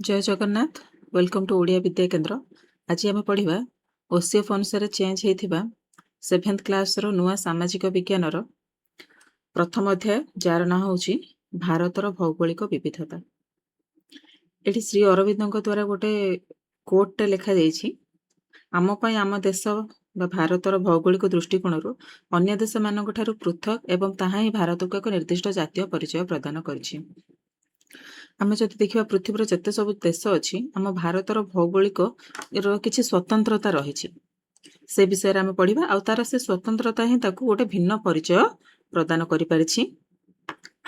जय Jagannath welcome to Odia विद्या केन्द्र। आज आम पढ़ा ओसीएफ अनुसार चेंज होता सेभेन्थ क्लास रो नुआ सामाजिक विज्ञान प्रथम अध्याय जार ना हूँ भारतर भौगोलिक विविधता। ये श्री अरविंद द्वारा गोटे कोटे लिखा आम आम देश बा भारतर भौगोलिक दृष्टिकोण अन्य देश मान पृथक एवं ताहा ही भारत को एक निर्दिष्ट जातीय परिचय प्रदान करिछि। आम जदि देखा पृथ्वीर जिते सब देश अच्छी आम भारतर भौगोलिक किसी स्वतंत्रता रही से विषय आम पढ़ा आ तार से स्वतंत्रता ही गोटे भिन्न परिचय प्रदान कर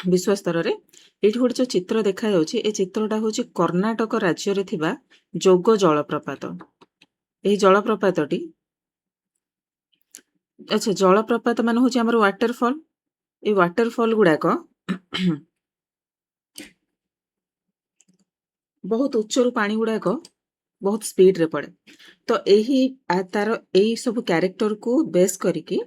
विश्व स्तर में। ये गोटे जो चित्र देखा ये चित्रटा हूँ कर्णाटक राज्य रे थिबा जोग जलप्रपात। यही जलप्रपातटी अच्छा जलप्रपात मान हूँ आम वाटरफल। ये वाटरफल गुड़ाक बहुत उच्चरू पानी गुड़ाक बहुत स्पीड रे पड़े। तो यही तार यही सब क्यारेक्टर को बेस करिकी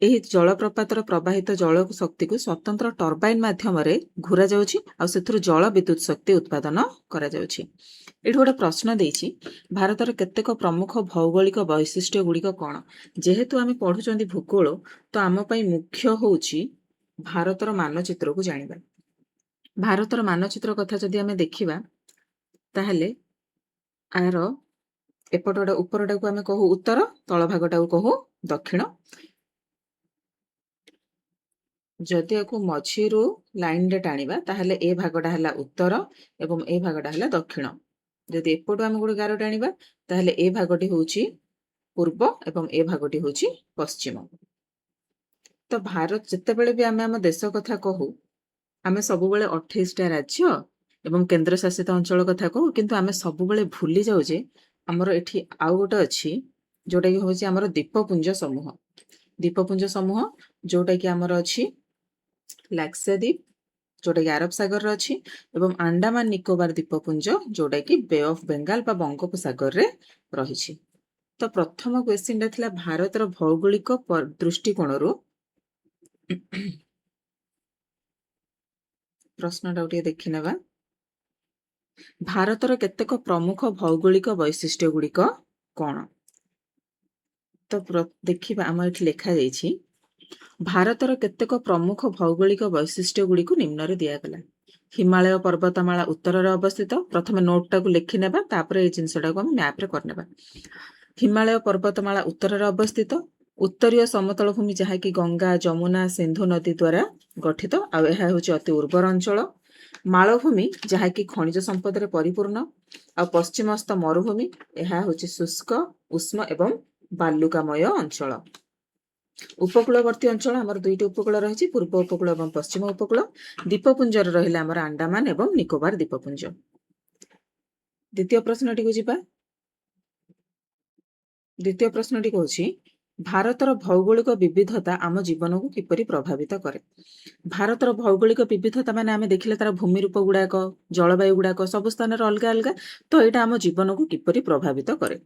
यही जलप्रपात प्रवाहित जल शक्ति को स्वतंत्र टर्बाइन माध्यम घूरा जाउछि आ सेथुरु जल विद्युत शक्ति उत्पादन करा जाउछि। एठी गोटे प्रश्न देछि भारतर केतेक प्रमुख भौगोलिक वैशिष्ट्य गुड़िक कौन। जेहेतु आम पढ़ुचंदी भूगोल तो आम पई मुख्य होउछि भारतर मानचित्र को जानिबा। भारतर मानचित्र कथा जदि आम देखिबा ताहले आर एपटा उपरटा को आम कहू उत्तर तल भागटा को कहू दक्षिण। जदि आपको मझीरू लाइन रे टाणिबा ताहले ए भागटा हला उत्तर एवं ए भागटा हला दक्षिण। जदि एपटू आम गोटे गार टाणिबा ताहले ए भागटी होउछि पूर्व एवं ए भागटी होउछि पश्चिम। तो भारत जितेबेले भी आम देश कथा कहू आम सब बेले 28टा राज्य एवं केन्द्र शासित अंचल कथा कहू किंतु आम सब बेले भूली जाऊे आमर एठी आउ गोटे अच्छी जोटा कि हूँ आमर द्वीपपुंज समूह। द्वीपपुंज समूह जोटा कि आमर अच्छी लाक्साद्वीप जोटा कि अरब सागर अच्छी एवं अंडमान निकोबार द्वीपपुंज जोटा कि बे ऑफ बेंगाल बा बंगोपसागर रे रही। तो प्रथम क्वेश्चन थिला भारतर भौगोलिक दृष्टिकोण प्रश्नटा गोटे देखि नेबा। भारतर केतेक प्रमुख भौगोलिक वैशिष्ट्य गुड़िक कौन। तो देखिबा आम एठी लिखा जाइछि भारतर केतेक प्रमुख भौगोलिक वैशिष्ट्य गुड़िक निम्न रे दिया गला। हिमालय पर्वतमाला उत्तर रे अवस्थित। प्रथम नोट टाको लिखि नेबा तापरे ए जिंसटा को हम मैप रे करनेबा। हिमालय पर्वतमाला उत्तर रे अवस्थित। उत्तरीय समतल भूमि जहाँ कि गंगा जमुना सिंधु नदी द्वारा गठित आ होची अति उर्वर अंचल। मालभूमि जहाँ कि खनिज संपद रे परिपूर्ण आ पश्चिमस्थ मरुभूमि यह होची शुष्क उष्म एवं बालुकामय अंचल। उपकूलवर्ती अंचल आमर दुईटी उपकूल रही पूर्व उपकूल एवं पश्चिम उपकूल। द्वीपपुंजर रहिले आमर अंडमान एवं निकोबार द्वीपपुंज। द्वितीय प्रश्नटी को जिबा। द्वितीय प्रश्नटी कहूछि भारतर भौगोलिक विविधता आम जीवन को किपरि प्रभावित करे। भारतर भौगोलिक विविधता माने आमे देखिले तार भूमि रूप गुड़ाक जलवायु गुड़ाक सब स्थान अलग अलग। तो यहाँ आम जीवन को किपरि प्रभावित करे।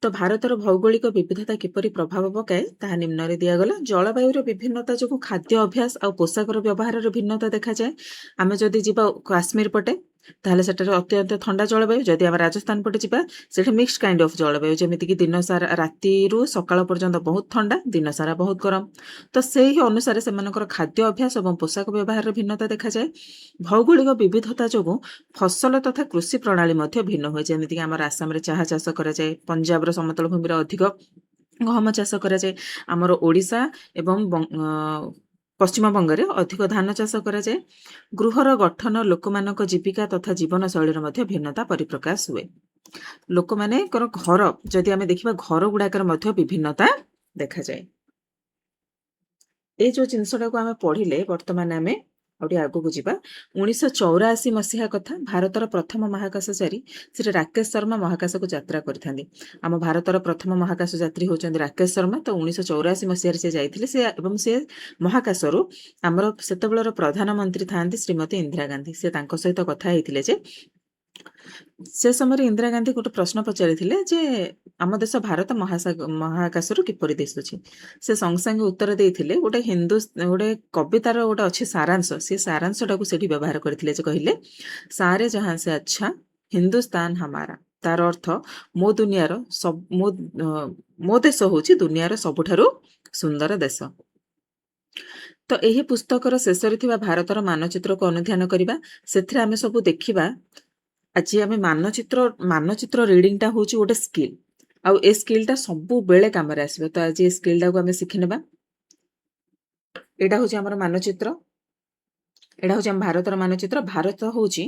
तो भारतर भौगोलिक विविधता किपरि प्रभाव पकाए ताहा निम्न रे दिया गला। जलवायु विभिन्नता जो खाद्य अभ्यास और पोशाक व्यवहार भिन्नता देखा जाए। आमे जदि जीवा काश्मीर पटे ताहले सेटार अत्यंत ठंडा जलवायु। जदि आम राजस्थान पटे जीवा सेठे मिक्स काइंड ऑफ जलवायु जेमिति कि दिन सारा राति रु सकाळ पर्यंत बहुत ठंडा दिन सारा बहुत गरम। तो सेही अनुसार सेमानकर खाद्य अभ्यास और पोशाक व्यवहार भिन्नता देखा जाए। भौगोलिक विविधता जो फसल तथा कृषि प्रणाली मध्य भिन्न हुए। जेमिति कि आमर आसाम रे चाहा चाष करा जाए। पंजाब समतल भूमि रे अधिक गहम चाष करा जाए। आमर ओडिशा एवं पश्चिम बंगरे अधिक धान चाष करा जाए। गृहर गठन लोकमानक जीविका तथा जीवन शैली मध्य भिन्नता परिप्रकाश हुए। लोक माने घर जदि आमे देखिबा घर गुड़ाकर मध्य विभिन्नता देखा जाए। ए जो जिनसटा को आमे पढ़िले वर्तमान आमे आउटी आगु को जिबा। 1984 मसीहा कथा भारतर प्रथम महाकाशचारी श्री राकेश शर्मा महाकाश को यात्रा करथांदी। आम भारतर प्रथम महाकाश यात्री होचंदी राकेश शर्मा। तो 1984 मसीहा से जाइथिले से एवं से महाकाशरू आमर सेतेबेलर प्रधानमंत्री थांती श्रीमती इंदिरा गांधी से तांको सहित कथा हेतिले जे ସେ ସମୟରେ ଇନ୍ଦିରା ଗାନ୍ଧୀ ଗୋଟେ ପ୍ରଶ୍ନ ପଚାରିଥିଲେ ଯେ ଆମ ଦେଶ ଭାରତ ମହାକାଶରୁ କିପରି ଦିଶୁଛି। ସେ ସଙ୍ଗେ ସଙ୍ଗେ ଉତ୍ତର ଦେଇଥିଲେ ଗୋଟେ କବିତାର ଗୋଟେ ଅଛି ସାରାଂଶ, ସେ ସାରାଂଶଟାକୁ ସେଠି ବ୍ୟବହାର କରିଥିଲେ ଯେ କହିଲେ ସାରେ ଜହାଁ ସେ ଆଚ୍ଛା ହିନ୍ଦୁସ୍ତାନ ହମାରା। ତାର ଅର୍ଥ ମୋ ଦୁନିଆର ମୋ ଦେଶ ହଉଛି ଦୁନିଆର ସବୁଠାରୁ ସୁନ୍ଦର ଦେଶ। ତ ଏହି ପୁସ୍ତକର ଶେଷରେ ଥିବା ଭାରତର ମାନଚିତ୍ରକୁ ଅନୁଧ୍ୟାନ କରିବା। ସେଥିରେ ଆମେ ସବୁ ଦେଖିବା ଆଜି ଆମେ ମାନଚିତ୍ର ରିଡିଂଟା ହଉଛି ଗୋଟେ ସ୍କିଲ୍, ଆଉ ଏ ସ୍କିଲ୍ଟା ସବୁବେଳେ କାମରେ ଆସିବ। ତ ଆଜି ଏ ସ୍କିଲ୍ଟାକୁ ଆମେ ଶିଖିନେବା। ଏଇଟା ହଉଛି ଆମର ମାନଚିତ୍ର, ଏଇଟା ହଉଛି ଆମ ଭାରତର ମାନଚିତ୍ର। ଭାରତ ହଉଛି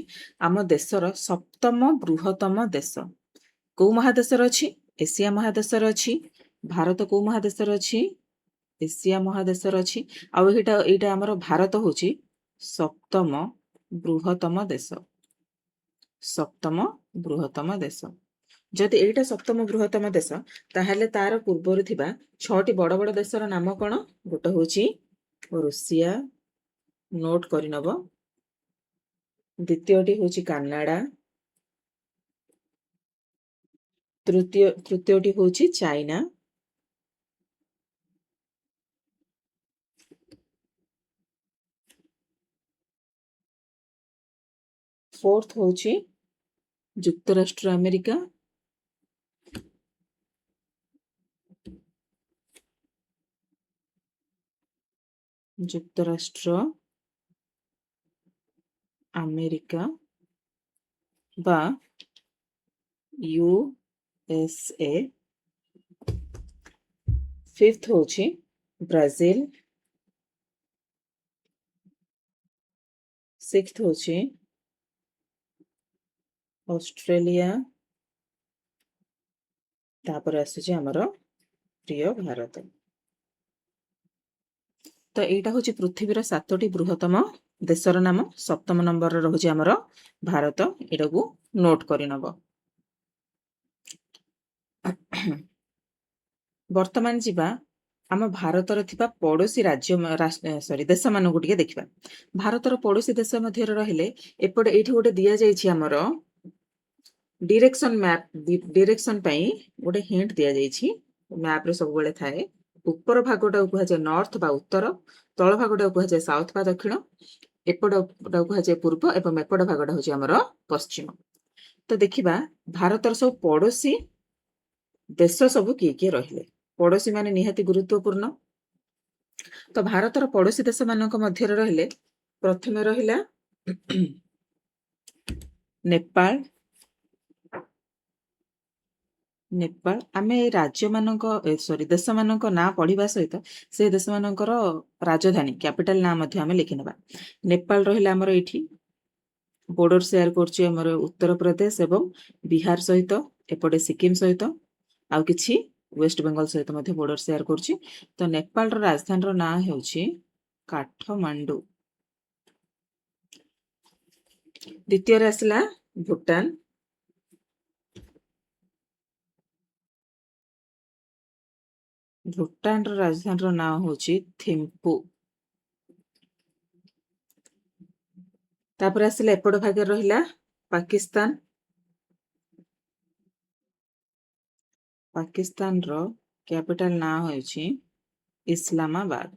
ଆମ ଦେଶର 7ମ ବୃହତ୍ତମ ଦେଶ। କୋଉ ମହାଦେଶରେ ଅଛି? ଏସିଆ ମହାଦେଶରେ ଅଛି। ଭାରତ କୋଉ ମହାଦେଶରେ ଅଛି? ଏସିଆ ମହାଦେଶରେ ଅଛି। ଆଉ ଏଇଟା ଆମର ଭାରତ ହଉଛି 7ମ ବୃହତ୍ତମ ଦେଶ। 7ମ ବୃହତ୍ତମ ଦେଶ। ଯଦି ଏଇଟା 7ମ ବୃହତ୍ତମ ଦେଶ, ତାହେଲେ ତାର ପୂର୍ବରୁ ଥିବା 6ଟି ବଡ ବଡ ଦେଶର ନାମ କଣ? ଗୋଟେ ହଉଛି ରୁଷିଆ, ନୋଟ୍ କରିନବ। ଦ୍ୱିତୀୟଟି ହଉଛି କାନାଡା। ତୃତୀୟଟି ହଉଛି ଚାଇନା। ଫୋର୍ଥ ହଉଛି ଯୁକ୍ତରାଷ୍ଟ୍ର ଆମେରିକା। ଯୁକ୍ତରାଷ୍ଟ୍ର ଆମେରିକା ବା ୟୁଏସଏ। ଫିଫ୍ଥ ହଉଛି ବ୍ରାଜିଲ। ସିକ୍ସଥ ହଉଛି ଅଷ୍ଟ୍ରେଲିଆ। ତାପରେ ଆସୁଛି ଆମର ପ୍ରିୟ ଭାରତ। ତ ଏଇଟା ହଉଛି ପୃଥିବୀର 7ଟି ବୃହତ୍ତମ ଦେଶର ନାମ। 7ମ ନମ୍ବରରେ ରହୁଛି ଆମର ଭାରତ। ଏଟାକୁ ନୋଟ୍ କରିନବ। ବର୍ତ୍ତମାନ ଯିବା ଆମ ଭାରତରେ ଥିବା ପଡୋଶୀ ଦେଶମାନଙ୍କୁ ଟିକେ ଦେଖିବା। ଭାରତର ପଡୋଶୀ ଦେଶ ମଧ୍ୟରେ ରହିଲେ ଏପଟେ ଏଇଠି ଗୋଟେ ଦିଆଯାଇଛି ଆମର ଡିରେକ୍ସନ ମ୍ୟାପ। ଡିରେକ୍ସନ ପାଇଁ ଗୋଟେ ହିଣ୍ଟ ଦିଆଯାଇଛି। ମ୍ୟାପରେ ସବୁବେଳେ ଥାଏ। ଉପର ଭାଗଟାକୁ କୁହାଯାଏ ନର୍ଥ ବା ଉତ୍ତର, ତଳ ଭାଗଟାକୁ କୁହାଯାଏ ସାଉଥ ବା ଦକ୍ଷିଣ, ଏପଟଟାକୁ କୁହାଯାଏ ପୂର୍ବ ଏବଂ ଏପଟ ଭାଗଟା ହଉଛି ଆମର ପଶ୍ଚିମ। ତ ଦେଖିବା ଭାରତର ସବୁ ପଡୋଶୀ ଦେଶ ସବୁ କିଏ କିଏ ରହିଲେ। ପଡୋଶୀ ମାନେ ନିହାତି ଗୁରୁତ୍ୱପୂର୍ଣ୍ଣ। ତ ଭାରତର ପଡୋଶୀ ଦେଶ ମାନଙ୍କ ମଧ୍ୟରେ ରହିଲେ ପ୍ରଥମେ ରହିଲା ନେପାଳ। ଆମେ ଏଇ ଦେଶମାନଙ୍କ ନାଁ ପଢିବା ସହିତ ସେ ଦେଶମାନଙ୍କର ରାଜଧାନୀ କ୍ୟାପିଟାଲ ନାଁ ମଧ୍ୟ ଆମେ ଲେଖିନେବା। ନେପାଳ ରହିଲା ଆମର ଏଇଠି, ବୋର୍ଡର ସେୟାର କରୁଛି ଆମର ଉତ୍ତରପ୍ରଦେଶ ଏବଂ ବିହାର ସହିତ, ଏପଟେ ସିକିମ ସହିତ, ଆଉ କିଛି ୱେଷ୍ଟ ବେଙ୍ଗଲ ସହିତ ମଧ୍ୟ ବୋର୍ଡର ସେୟାର କରୁଛି। ତ ନେପାଳର ରାଜଧାନୀର ନାଁ ହେଉଛି କାଠମାଣ୍ଡୁ। ଦ୍ୱିତୀୟରେ ଆସିଲା ଭୁଟାନ। ଭୁଟାନର ରାଜଧାନୀର ନାଁ ହେଉଛି ଥିମ୍ପୁ। ତାପରେ ଆସିଲା ଏପଟ ଭାଗରେ ରହିଲା ପାକିସ୍ତାନ। ପାକିସ୍ତାନର କ୍ୟାପିଟାଲ ନାଁ ହେଉଛି ଇସଲାମାବାଦ।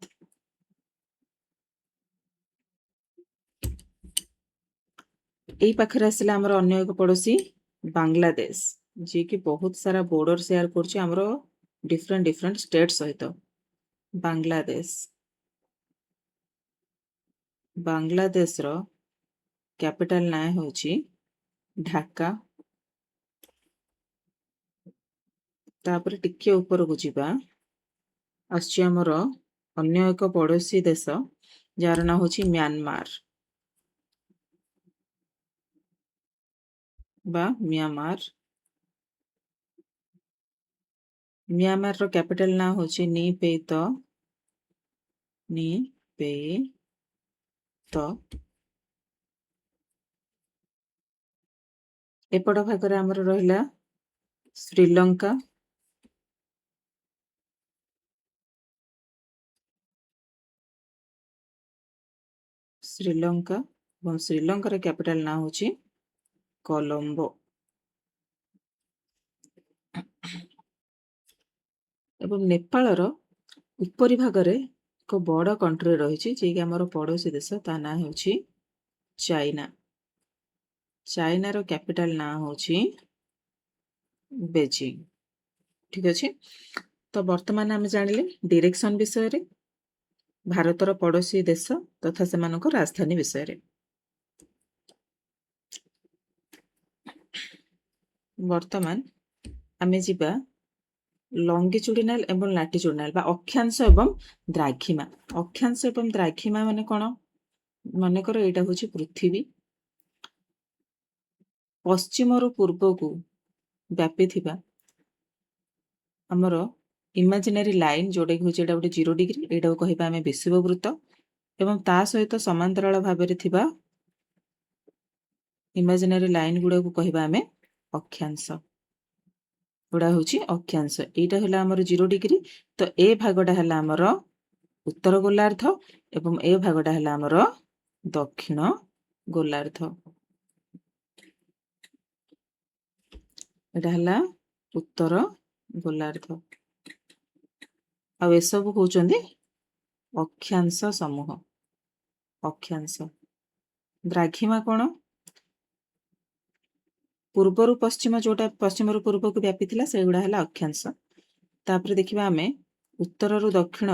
ଏଇ ପାଖରେ ଆସିଲା ଆମର ଅନ୍ୟ ଏକ ପଡୋଶୀ ବାଂଲାଦେଶ, ଯିଏକି ବହୁତ ସାରା ବୋର୍ଡର ସେୟାର କରୁଛି ଆମର ଡିଫରେଣ୍ଟ ଷ୍ଟେଟ ସହିତ। ବାଂଲାଦେଶର କ୍ୟାପିଟାଲ ନାଁ ହେଉଛି ଢାକା। ତାପରେ ଟିକେ ଉପରକୁ ଯିବା, ଆସୁଛି ଆମର ଅନ୍ୟ ଏକ ପଡୋଶୀ ଦେଶ ଯାହାର ନାଁ ହେଉଛି ମ୍ୟାନମାର ବା ମିଆଁମାର। ମିଆଁମାରର କ୍ୟାପିଟାଲ ନାଁ ହେଉଛି ନିପେଇତ। ଏପଟ ଭାଗରେ ଆମର ରହିଲା ଶ୍ରୀଲଙ୍କା। ଏବଂ ଶ୍ରୀଲଙ୍କାର କ୍ୟାପିଟାଲ ନାଁ ହେଉଛି କଲମ୍ବୋ। ଏବଂ ନେପାଳର ଉପରି ଭାଗରେ ଏକ ବଡ଼ କଣ୍ଟ୍ରି ରହିଛି, ଯିଏକି ଆମର ପଡ଼ୋଶୀ ଦେଶ, ତା ନାଁ ହେଉଛି ଚାଇନା। ଚାଇନାର କ୍ୟାପିଟାଲ ନାଁ ହେଉଛି ବେଜିଂ। ଠିକ ଅଛି। ତ ବର୍ତ୍ତମାନ ଆମେ ଜାଣିଲେ ଡିରେକ୍ସନ ବିଷୟରେ, ଭାରତର ପଡ଼ୋଶୀ ଦେଶ ତଥା ସେମାନଙ୍କ ରାଜଧାନୀ ବିଷୟରେ। ବର୍ତ୍ତମାନ ଆମେ ଯିବା ଲଙ୍ଗିଚୁଡିନାଲ ଏବଂ ଲାଟିଚୁଡିନାଲ ବା ଅକ୍ଷାଂଶ ଏବଂ ଦ୍ରାଘିମା। ଅକ୍ଷାଂଶ ଏବଂ ଦ୍ରାଘିମା ମାନେ କ'ଣ? ମନେକର ଏଇଟା ହେଉଛି ପୃଥିବୀ, ପଶ୍ଚିମରୁ ପୂର୍ବକୁ ବ୍ୟାପିଥିବା ଆମର ଇମାଜିନାରୀ ଲାଇନ୍, ଯୋଉଟାକି ହେଉଛି ଏଇଟା ଗୋଟେ 0 ଡିଗ୍ରୀ, ଏଇଟାକୁ କହିବା ଆମେ ବିଷୁବବୃତ୍ତ, ଏବଂ ତା ସହିତ ସମାନ୍ତରାଳ ଭାବରେ ଥିବା ଇମାଜିନାରୀ ଲାଇନ୍ ଗୁଡ଼ାକୁ କହିବା ଆମେ ଅକ୍ଷାଂଶ। ଗୁଡ଼ା ହେଉଛି ଅକ୍ଷାଂଶ। ଏଇଟା ହେଲା ଆମର 0 ଡିଗ୍ରୀ, ତ ଏ ଭାଗଟା ହେଲା ଆମର ଉତ୍ତର ଗୋଲାର୍ଦ୍ଧ ଏବଂ ଏ ଭାଗଟା ହେଲା ଆମର ଦକ୍ଷିଣ ଗୋଲାର୍ଦ୍ଧ। ଏଟା ହେଲା ଉତ୍ତର ଗୋଲାର୍ଦ୍ଧ। ଆଉ ଏସବୁ ହଉଛନ୍ତି ଅକ୍ଷାଂଶ ସମୂହ। ଅକ୍ଷାଂଶ। ଦ୍ରାଘିମା କ'ଣ? ପୂର୍ବରୁ ପଶ୍ଚିମ, ଯୋଉଟା ପଶ୍ଚିମରୁ ପୂର୍ବକୁ ବ୍ୟାପିଥିଲା, ସେଗୁଡ଼ା ହେଲା ଅକ୍ଷାଂଶ। ତାପରେ ଦେଖିବା ଆମେ ଉତ୍ତରରୁ ଦକ୍ଷିଣ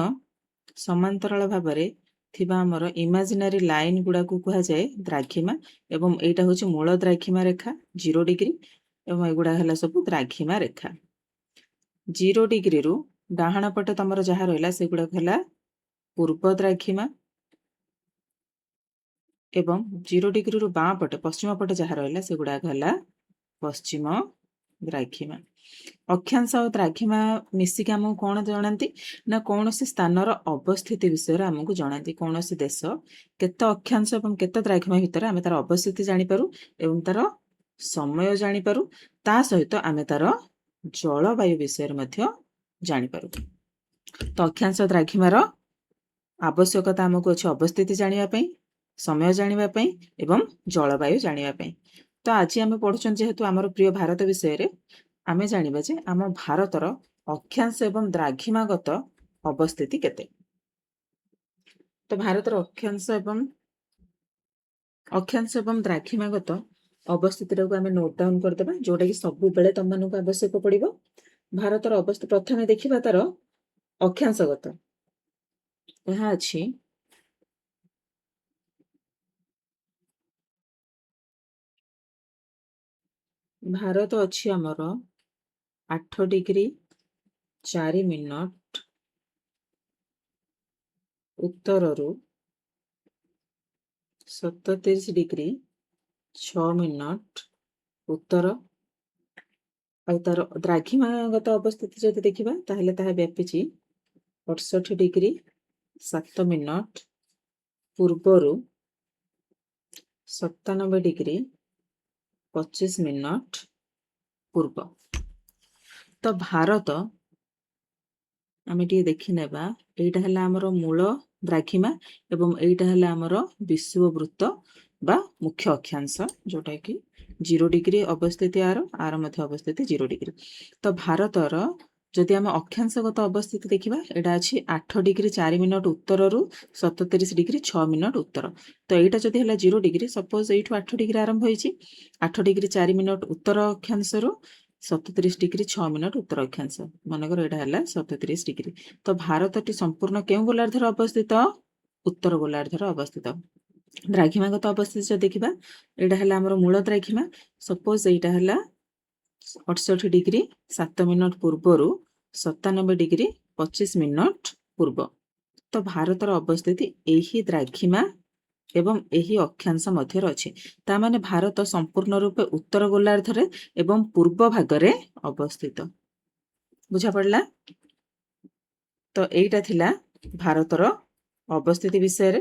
ସମାନ୍ତରାଳ ଭାବରେ ଥିବା ଆମର ଇମାଜିନାରୀ ଲାଇନ୍ ଗୁଡ଼ାକୁ କୁହାଯାଏ ଦ୍ରାଘିମା, ଏବଂ ଏଇଟା ହେଉଛି ମୂଳ ଦ୍ରାଘିମା ରେଖା 0 ଡିଗ୍ରୀ, ଏବଂ ଏଗୁଡ଼ା ହେଲା ସବୁ ଦ୍ରାଘିମା ରେଖା। 0 ଡିଗ୍ରୀରୁ ଡାହାଣ ପଟେ ତମର ଯାହା ରହିଲା ସେଗୁଡ଼ାକ ହେଲା ପୂର୍ବ ଦ୍ରାଘିମା, ଏବଂ 0 ଡିଗ୍ରୀରୁ ବାଁ ପଟେ ପଶ୍ଚିମ ପଟେ ଯାହା ରହିଲା ସେଗୁଡ଼ାକ ହେଲା ପଶ୍ଚିମ ଦ୍ରାଘିମା। ଅକ୍ଷାଂଶ ଆଉ ଦ୍ରାଘିମା ମିଶିକି ଆମକୁ କ'ଣ ଜଣାନ୍ତି ନା କୌଣସି ସ୍ଥାନର ଅବସ୍ଥିତି ବିଷୟରେ ଆମକୁ ଜଣାନ୍ତି। କୌଣସି ଦେଶ କେତେ ଅକ୍ଷାଂଶ ଏବଂ କେତେ ଦ୍ରାଘିମା ଭିତରେ ଆମେ ତାର ଅବସ୍ଥିତି ଜାଣିପାରୁ ଏବଂ ତାର ସମୟ ଜାଣିପାରୁ, ତା ସହିତ ଆମେ ତାର ଜଳବାୟୁ ବିଷୟରେ ମଧ୍ୟ ଜାଣିପାରୁ। ତ ଅକ୍ଷାଂଶ ଦ୍ରାଘିମାର ଆବଶ୍ୟକତା ଆମକୁ ଅଛି ଅବସ୍ଥିତି ଜାଣିବା ପାଇଁ, ସମୟ ଜାଣିବା ପାଇଁ ଏବଂ ଜଳବାୟୁ ଜାଣିବା ପାଇଁ। ତ ଆଜି ଆମେ ପଢୁଛନ୍ତି ଯେହେତୁ ଆମର ପ୍ରିୟ ଭାରତ ବିଷୟରେ, ଆମେ ଜାଣିବା ଯେ ଆମ ଭାରତର ଅକ୍ଷାଂଶ ଏବଂ ଦ୍ରାଘିମାଗତ ଅବସ୍ଥିତି କେତେ। ତ ଭାରତର ଅକ୍ଷାଂଶ ଏବଂ ଦ୍ରାଘିମାଗତ ଅବସ୍ଥିତିଟାକୁ ଆମେ ନୋଟ୍ ଡାଉନ୍ କରିଦେବା, ଯୋଉଟାକି ସବୁବେଳେ ତମମାନଙ୍କୁ ଆବଶ୍ୟକ ପଡ଼ିବ। ଭାରତର ଅବସ୍ଥିତି ପ୍ରଥମେ ଦେଖିବା ତାର ଅକ୍ଷାଂଶଗତ। ଏହା ଅଛି ଭାରତ ଅଛି ଆମର 8 ଡିଗ୍ରୀ 4 ମିନିଟ୍ ଉତ୍ତରରୁ 37 ଡିଗ୍ରୀ 6 ମିନିଟ୍ ଉତ୍ତର। ଆଉ ତାର ଦ୍ରାଘିମାଗତ ଅବସ୍ଥିତି ଯଦି ଦେଖିବା ତାହେଲେ ତାହା ବ୍ୟାପିଛି 68 ଡିଗ୍ରୀ 7 ମିନିଟ୍ ପୂର୍ବରୁ 97 ଡିଗ୍ରୀ 25 ମିନିଟ୍ ପୂର୍ବ। ତ ଭାରତ ଆମେ ଟିକେ ଦେଖିନେବା, ଏଇଟା ହେଲା ଆମର ମୂଳ ଦ୍ରାଘିମା ଏବଂ ଏଇଟା ହେଲା ଆମର ବିଷୁବବୃତ୍ତ ବା ମୁଖ୍ୟ ଅକ୍ଷାଂଶ, ଯୋଉଟା କି 0 ଡିଗ୍ରୀ ଅବସ୍ଥିତି, ଆର ମଧ୍ୟ ଅବସ୍ଥିତି 0 ଡିଗ୍ରୀ। ତ ଭାରତର ଯଦି ଆମେ ଅକ୍ଷାଂଶଗତ ଅବସ୍ଥିତି ଦେଖିବା, ଏଇଟା ଅଛି 8 ଡିଗ୍ରୀ 4 ମିନିଟ୍ ଉତ୍ତରରୁ 37 ଡିଗ୍ରୀ 6 ମିନିଟ୍ ଉତ୍ତର। ତ ଏଇଟା ଯଦି ହେଲା 0 ଡିଗ୍ରୀ, ସପୋଜ ଏଇଠୁ 8 ଡିଗ୍ରୀ ଆରମ୍ଭ ହେଇଛି, 8 ଡିଗ୍ରୀ 4 ମିନିଟ୍ ଉତ୍ତର ଅକ୍ଷାଂଶରୁ 37 ଡିଗ୍ରୀ 6 ମିନିଟ୍ ଉତ୍ତର ଅକ୍ଷାଂଶ, ମନେକର ଏଇଟା ହେଲା 37 ଡିଗ୍ରୀ। ତ ଭାରତଟି ସମ୍ପୂର୍ଣ୍ଣ କେଉଁ ଗୋଲାର୍ଦ୍ଧରେ ଅବସ୍ଥିତ? ଉତ୍ତର ଗୋଲାର୍ଦ୍ଧରେ ଅବସ୍ଥିତ। ଦ୍ରାଘିମାଗତ ଅବସ୍ଥିତି ଯଦି ଦେଖିବା, ଏଇଟା ହେଲା ଆମର ମୂଳ ଦ୍ରାଘିମା, ସପୋଜ ଏଇଟା ହେଲା 68 ଡିଗ୍ରୀ 7 ମିନିଟ୍ ପୂର୍ବରୁ 97 ଡିଗ୍ରୀ 25 ମିନିଟ୍ ପୂର୍ବ। ତ ଭାରତର ଅବସ୍ଥିତି ଏହି ଦ୍ରାଘିମା ଏବଂ ଏହି ଅକ୍ଷାଂଶ ମଧ୍ୟରେ ଅଛି। ତା ମାନେ ଭାରତ ସମ୍ପୂର୍ଣ୍ଣ ରୂପେ ଉତ୍ତର ଗୋଲାର୍ଦ୍ଧରେ ଏବଂ ପୂର୍ବ ଭାଗରେ ଅବସ୍ଥିତ। ବୁଝା ପଡ଼ିଲା? ତ ଏଇଟା ଥିଲା ଭାରତର ଅବସ୍ଥିତି ବିଷୟରେ।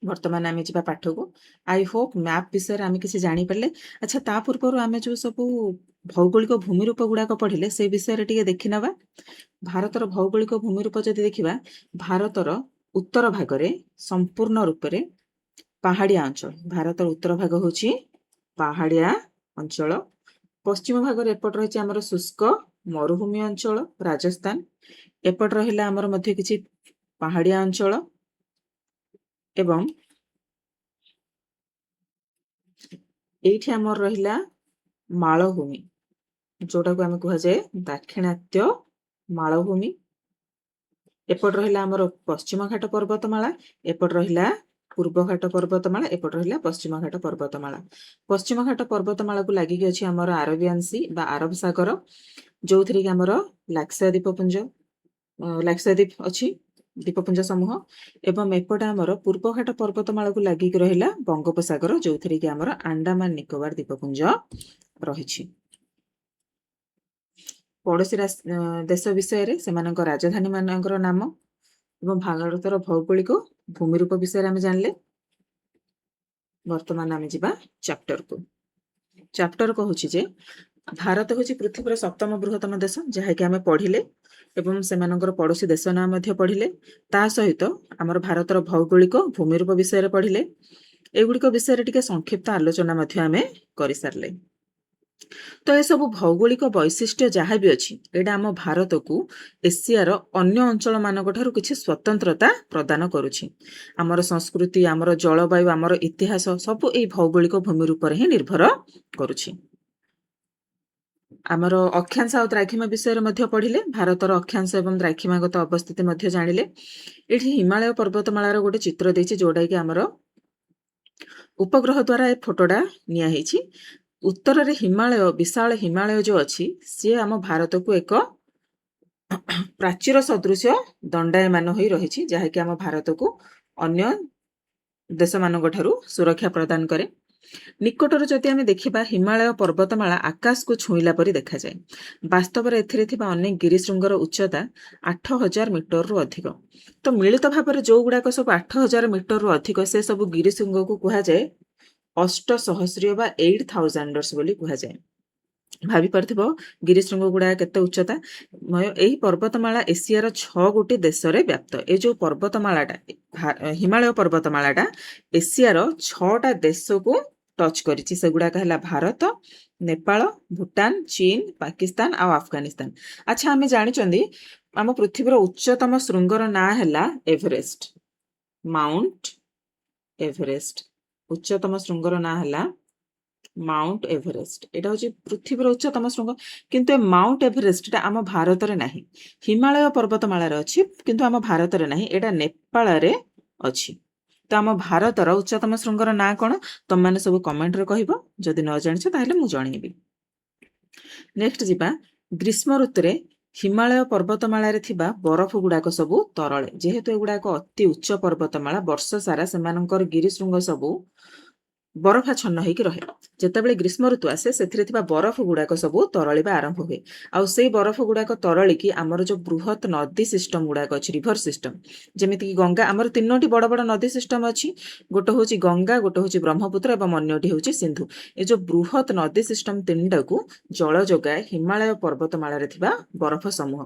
ବର୍ତ୍ତମାନ ଆମେ ଯିବା ପାଠକୁ। ଆଇ ହୋପ୍ ମ୍ୟାପ୍ ବିଷୟରେ ଆମେ କିଛି ଜାଣିପାରିଲେ। ଆଚ୍ଛା, ତା ପୂର୍ବରୁ ଆମେ ଯେଉଁ ସବୁ ଭୌଗୋଳିକ ଭୂମିରୂପ ଗୁଡ଼ାକ ପଢ଼ିଲେ ସେ ବିଷୟରେ ଟିକେ ଦେଖିନେବା। ଭାରତର ଭୌଗୋଳିକ ଭୂମିରୂପ ଯଦି ଦେଖିବା, ଭାରତର ଉତ୍ତର ଭାଗରେ ସମ୍ପୂର୍ଣ୍ଣ ରୂପରେ ପାହାଡ଼ିଆ ଅଞ୍ଚଳ। ଭାରତର ଉତ୍ତର ଭାଗ ହେଉଛି ପାହାଡ଼ିଆ ଅଞ୍ଚଳ। ପଶ୍ଚିମ ଭାଗରେ ଏପଟ ରହିଛି ଆମର ଶୁଷ୍କ ମରୁଭୂମି ଅଞ୍ଚଳ ରାଜସ୍ଥାନ। ଏପଟ ରହିଲା ଆମର ମଧ୍ୟ କିଛି ପାହାଡ଼ିଆ ଅଞ୍ଚଳ ଏବଂ ଏଇଠି ଆମର ରହିଲା ମାଳଭୂମି, ଯୋଉଟାକୁ ଆମେ କୁହାଯାଏ ଦାକ୍ଷିଣାତ୍ୟ ମାଳଭୂମି। ଏପଟ ରହିଲା ଆମର ପଶ୍ଚିମ ଘାଟ ପର୍ବତମାଳା, ଏପଟ ରହିଲା ପୂର୍ବ ଘାଟ ପର୍ବତମାଳା, ଏପଟ ରହିଲା ପଶ୍ଚିମ ଘାଟ ପର୍ବତମାଳା। ପଶ୍ଚିମ ଘାଟ ପର୍ବତମାଳାକୁ ଲାଗିକି ଅଛି ଆମର ଆରବିଆନ୍ ସି ବା ଆରବ ସାଗର, ଯୋଉଥିରେ କି ଆମର ଲାକ୍ସାଦ୍ୱୀପ ଅଛି, ଦ୍ୱୀପପୁଞ୍ଜ ସମୂହ। ଏବଂ ଏପଟେ ଆମର ପୂର୍ବ ଘାଟ ପର୍ବତମାଳାକୁ ଲାଗିକି ରହିଲା ବଙ୍ଗୋପସାଗର, ଯୋଉଥିରେ କି ଆମର ଆଣ୍ଡାମାନ ନିକୋବର ଦ୍ୱୀପପୁଞ୍ଜ ରହିଛି। ପଡ଼ୋଶୀ ଦେଶ ବିଷୟରେ ସେମାନଙ୍କ ରାଜଧାନୀ ମାନଙ୍କର ନାମ ଏବଂ ଭାରତର ଭୌଗୋଳିକ ଭୂମିରୂପ ବିଷୟରେ ଆମେ ଜାଣିଲେ। ବର୍ତ୍ତମାନ ଆମେ ଯିବା ଚାପ୍ଟରକୁ। ଚାପ୍ଟର କହୁଛି ଯେ ଭାରତ ହେଉଛି ପୃଥିବୀର 7ମ ବୃହତ୍ତମ ଦେଶ, ଯାହାକି ଆମେ ପଢିଲେ ଏବଂ ସେମାନଙ୍କର ପଡ଼ୋଶୀ ଦେଶ ନାଁ ମଧ୍ୟ ପଢିଲେ। ତା ସହିତ ଆମର ଭାରତର ଭୌଗୋଳିକ ଭୂମିରୂପ ବିଷୟରେ ପଢିଲେ। ଏଗୁଡ଼ିକ ବିଷୟରେ ଟିକେ ସଂକ୍ଷିପ୍ତ ଆଲୋଚନା ମଧ୍ୟ ଆମେ କରିସାରିଲେ। ତ ଏସବୁ ଭୌଗୋଳିକ ବୈଶିଷ୍ଟ୍ୟ ଯାହା ବି ଅଛି, ଏଇଟା ଆମ ଭାରତକୁ ଏସିଆର ଅନ୍ୟ ଅଞ୍ଚଳମାନଙ୍କ ଠାରୁ କିଛି ସ୍ୱତନ୍ତ୍ରତା ପ୍ରଦାନ କରୁଛି। ଆମର ସଂସ୍କୃତି, ଆମର ଜଳବାୟୁ, ଆମର ଇତିହାସ ସବୁ ଏଇ ଭୌଗୋଳିକ ଭୂମିରୂପରେ ହିଁ ନିର୍ଭର କରୁଛି। ଆମର ଅକ୍ଷାଂଶ ଆଉ ଦ୍ରାଘିମା ବିଷୟରେ ମଧ୍ୟ ପଢିଲେ। ଭାରତର ଅକ୍ଷାଂଶ ଏବଂ ଦ୍ରାଘିମାଗତ ଅବସ୍ଥିତି ମଧ୍ୟ ଜାଣିଲେ। ଏଠି ହିମାଳୟ ପର୍ବତମାଳାର ଗୋଟେ ଚିତ୍ର ଦେଇଛି, ଯୋଉଟା କି ଆମର ଉପଗ୍ରହ ଦ୍ୱାରା ଏ ଫଟୋଟା ନିଆ ହେଇଛି। ଉତ୍ତରରେ ହିମାଳୟ, ବିଶାଳ ହିମାଳୟ ଯୋଉ ଅଛି, ସିଏ ଆମ ଭାରତକୁ ଏକ ପ୍ରାଚୀର ସଦୃଶ ଦଣ୍ଡାୟମାନ ହୋଇ ରହିଛି, ଯାହାକି ଆମ ଭାରତକୁ ଅନ୍ୟ ଦେଶମାନଙ୍କ ଠାରୁ ସୁରକ୍ଷା ପ୍ରଦାନ କରେ। ନିକଟରୁ ଯଦି ଆମେ ଦେଖିବା, ହିମାଳୟ ପର୍ବତମାଳା ଆକାଶକୁ ଛୁଇଁଲା ପରି ଦେଖାଯାଏ। ବାସ୍ତବରେ ଏଥିରେ ଥିବା ଅନେକ ଗିରିଶୃଙ୍ଗର ଉଚ୍ଚତା 8000 ମିଟରରୁ ଅଧିକ। ତ ମିଳିତ ଭାବରେ ଯୋଉ ଗୁଡାକ ସବୁ 8000 ମିଟରରୁ ଅଧିକ, ସେ ସବୁ ଗିରିଶୃଙ୍ଗକୁ କୁହାଯାଏ ଅଷ୍ଟସହସ୍ରୀୟ ବା 8000 ବୋଲି କୁହାଯାଏ। ଭାବି ପାରୁଥିବ ଗିରିଶୃଙ୍ଗ ଗୁଡାକ କେତେ ଉଚ୍ଚତା। ଏହି ପର୍ବତମାଳା ଏସିଆର 6 ଗୋଟି ଦେଶରେ ବ୍ୟାପ୍ତ। ଏ ଯୋଉ ପର୍ବତମାଳାଟା, ହିମାଳୟ ପର୍ବତମାଳାଟା ଏସିଆର 6ଟା ଦେଶକୁ ଟଚ୍ କରିଛି। ସେଗୁଡାକ ହେଲା ଭାରତ, ନେପାଳ, ଭୁଟାନ, ଚୀନ, ପାକିସ୍ତାନ ଆଉ ଆଫଗାନିସ୍ତାନ। ଆଚ୍ଛା, ଆମେ ଜାଣିଛନ୍ତି ଆମ ପୃଥିବୀର ଉଚ୍ଚତମ ଶୃଙ୍ଗର ନାଁ ହେଲା ଏଭରେଷ୍ଟ, ମାଉଣ୍ଟ ଏଭରେଷ୍ଟ। ଉଚ୍ଚତମ ଶୃଙ୍ଗର ନାଁ ହେଲା ମାଉଣ୍ଟ ଏଭରେଷ୍ଟ। ଏଇଟା ହଉଛି ପୃଥିବୀର ଉଚ୍ଚତମ ଶୃଙ୍ଗ, କିନ୍ତୁ ଏ ମାଉଣ୍ଟ ଏଭରେଷ୍ଟଟା ଆମ ଭାରତରେ ନାହିଁ। ହିମାଳୟ ପର୍ବତମାଳାରେ ଅଛି, କିନ୍ତୁ ଆମ ଭାରତରେ ନାହିଁ। ଏଇଟା ନେପାଳରେ ଅଛି। ତ ଆମ ଭାରତର ଉଚ୍ଚତମ ଶୃଙ୍ଗର ନାଁ କଣ? ତମମାନେ ସବୁ କମେଣ୍ଟରେ କହିବ। ଯଦି ନ ଜାଣିଛ ତାହେଲେ ମୁଁ ଜଣେଇବି। ନେକ୍ସଟ ଯିବା, ଗ୍ରୀଷ୍ମ ଋତୁରେ ହିମାଳୟ ପର୍ବତମାଳାରେ ଥିବା ବରଫ ଗୁଡାକ ସବୁ ତରଳେ। ଯେହେତୁ ଏଗୁଡାକ ଅତି ଉଚ୍ଚ ପର୍ବତମାଳା, ବର୍ଷ ସାରା ସେମାନଙ୍କର ଗିରିଶୃଙ୍ଗ ସବୁ ବରଫାଚ୍ଛନ୍ନ ହେଇକି ରହେ। ଯେତେବେଳେ ଗ୍ରୀଷ୍ମ ଋତୁ ଆସେ, ସେଥିରେ ଥିବା ବରଫ ଗୁଡାକ ସବୁ ତରଳିବା ଆରମ୍ଭ ହୁଏ। ଆଉ ସେଇ ବରଫ ଗୁଡାକ ତରଳିକି ଆମର ଯୋଉ ବୃହତ ନଦୀ ସିଷ୍ଟମ ଗୁଡାକ ଅଛି, ରିଭର ସିଷ୍ଟମ, ଯେମିତିକି ଗଙ୍ଗା, ଆମର 3ଟି ବଡ ବଡ ନଦୀ ସିଷ୍ଟମ ଅଛି। ଗୋଟେ ହଉଛି ଗଙ୍ଗା, ଗୋଟେ ହଉଛି ବ୍ରହ୍ମପୁତ୍ର ଏବଂ ଅନ୍ୟଟି ହଉଛି ସିନ୍ଧୁ। ଏ ଯୋଉ ବୃହତ ନଦୀ ସିଷ୍ଟମ 3ଟାକୁ ଜଳ ଯୋଗାଏ ହିମାଳୟ ପର୍ବତମାଳାରେ ଥିବା ବରଫ ସମୂହ।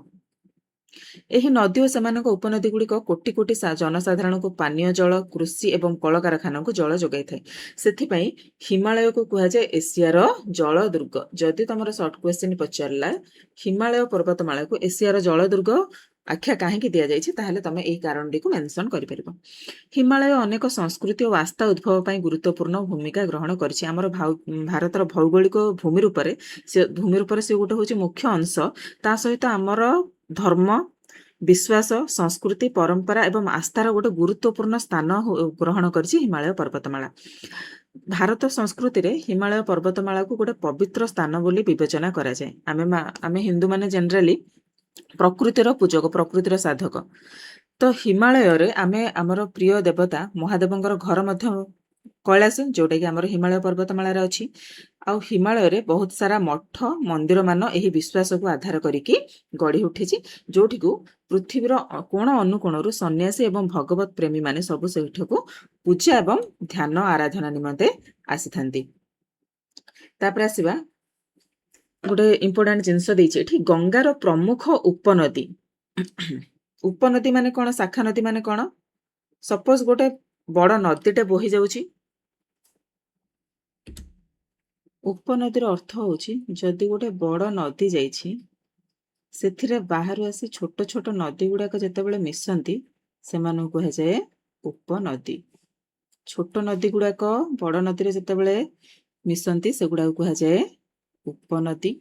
ଏହି ନଦୀ ଓ ସେମାନଙ୍କ ଉପନଦୀ ଗୁଡିକ କୋଟି କୋଟି ଜନସାଧାରଣଙ୍କୁ ପାନୀୟ ଜଳ, କୃଷି ଏବଂ କଳକାରଖାନାକୁ ଜଳ ଯୋଗାଇଥାଏ। ସେଥିପାଇଁ ହିମାଳୟକୁ କୁହାଯାଏ ଏସିଆର ଜଳ ଦୁର୍ଗ। ଯଦି ତମର ସର୍ଟ କ୍ୱେଶ୍ଚିନ୍ ପଚାରିଲା ହିମାଳୟ ପର୍ବତମାଳାକୁ ଏସିଆର ଜଳ ଦୁର୍ଗ ଆଖ୍ୟା କାହିଁକି ଦିଆଯାଇଛି, ତାହେଲେ ତମେ ଏହି କାରଣଟିକୁ ମେନସନ କରିପାରିବ। ହିମାଳୟ ଅନେକ ସଂସ୍କୃତି ଓ ଆସ୍ଥା ଉଦ୍ଭବ ପାଇଁ ଗୁରୁତ୍ୱପୂର୍ଣ୍ଣ ଭୂମିକା ଗ୍ରହଣ କରିଛି। ଆମର ଭାରତର ଭୌଗୋଳିକ ଭୂମିରୂପରେ ସେ ଗୋଟେ ହଉଛି ମୁଖ୍ୟ ଅଂଶ। ତା ସହିତ ଆମର ଧର୍ମ, ବିଶ୍ୱାସ, ସଂସ୍କୃତି, ପରମ୍ପରା ଏବଂ ଆସ୍ଥାର ଗୋଟେ ଗୁରୁତ୍ୱପୂର୍ଣ୍ଣ ସ୍ଥାନ ଗ୍ରହଣ କରିଛି ହିମାଳୟ ପର୍ବତମାଳା। ଭାରତ ସଂସ୍କୃତିରେ ହିମାଳୟ ପର୍ବତମାଳାକୁ ଗୋଟେ ପବିତ୍ର ସ୍ଥାନ ବୋଲି ବିବେଚନା କରାଯାଏ। ଆମେ ହିନ୍ଦୁମାନେ ଜେନେରାଲି ପ୍ରକୃତିର ପୂଜକ, ପ୍ରକୃତିର ସାଧକ। ତ ହିମାଳୟରେ ଆମେ ଆମର ପ୍ରିୟ ଦେବତା ମହାଦେବଙ୍କର ଘର ମଧ୍ୟ କୈଳାସ, ଯୋଉଟାକି ଆମର ହିମାଳୟ ପର୍ବତମାଳାରେ ଅଛି। ଆଉ ହିମାଳୟରେ ବହୁତ ସାରା ମଠ, ମନ୍ଦିର ମାନ ଏହି ବିଶ୍ୱାସକୁ ଆଧାର କରିକି ଗଢି ଉଠିଛି, ଯୋଉଠିକୁ ପୃଥିବୀର କୋଣ ଅନୁକୋଣରୁ ସନ୍ନ୍ୟାସୀ ଏବଂ ଭଗବତ ପ୍ରେମୀ ମାନେ ସବୁ ସେଇଠାକୁ ପୂଜା ଏବଂ ଧ୍ୟାନ ଆରାଧନା ନିମନ୍ତେ ଆସିଥାନ୍ତି। ତାପରେ ଆସିବା, ଗୋଟେ ଇମ୍ପୋର୍ଟାଣ୍ଟ ଜିନିଷ ଦେଇଛି ଏଠି, ଗଙ୍ଗାର ପ୍ରମୁଖ ଉପନଦୀ। ଉପନଦୀ ମାନେ କଣ, ଶାଖା ନଦୀ ମାନେ କଣ? ସପୋଜ ଗୋଟେ ବଡ ନଦୀଟେ ବୋହି ଯାଉଛି, ଉପନଦୀର ଅର୍ଥ ହେଉଛି ଯଦି ଗୋଟେ ବଡ଼ ନଦୀ ଯାଇଛି ସେଥିରେ ବାହାରୁ ଆସି ଛୋଟ ଛୋଟ ନଦୀ ଗୁଡ଼ାକ ଯେତେବେଳେ ମିଶନ୍ତି ସେମାନଙ୍କୁ କୁହାଯାଏ ଉପନଦୀ। ଛୋଟ ନଦୀ ଗୁଡ଼ାକ ବଡ଼ ନଦୀରେ ଯେତେବେଳେ ମିଶନ୍ତି ସେଗୁଡ଼ାକୁ କୁହାଯାଏ ଉପନଦୀ।